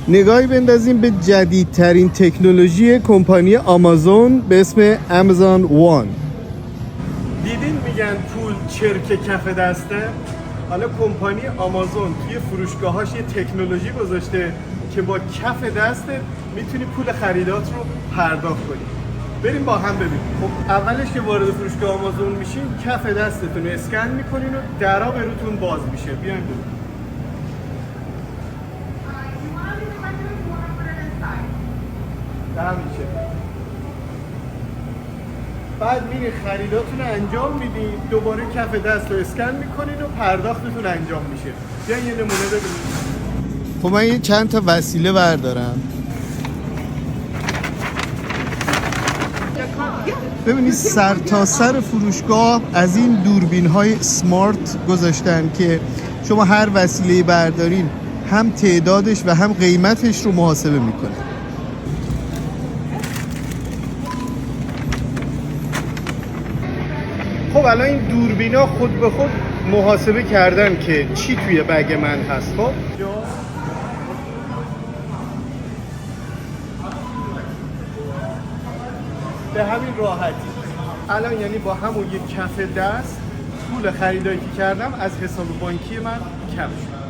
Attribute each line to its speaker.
Speaker 1: نگاهی بندازیم به جدیدترین تکنولوژی کمپانی آمازون به اسم آمازون وان. دیدین میگن پول چرک کف دسته؟ حالا کمپانی آمازون توی فروشگاهاش یه تکنولوژی گذاشته که با کف دستت میتونی پول خریدات رو پرداخت کنی. بریم با هم ببینیم. خب اولش که وارد فروشگاه آمازون میشین کف دستتون رو اسکن میکنین و درا به روتون باز میشه. بیاین بریم. میشه. بعد میرین خریداتون رو انجام میدین، دوباره کف دست رو اسکن میکنین و پرداختتون انجام میشه. بیاین یه نمونه ببینید. خب من یه چند تا وسیله بردارم. ببینید سر تا سر فروشگاه از این دوربین های سمارت گذاشتن که شما هر وسیله بردارین هم تعدادش و هم قیمتش رو محاسبه میکنه. خب الان این دوربینا خود به خود محاسبه کردن که چی توی بگ من هست. خب به همین راحتی الان یعنی با همون یک کف دست پول خریدایی که کردم از حساب بانکی من کم شد.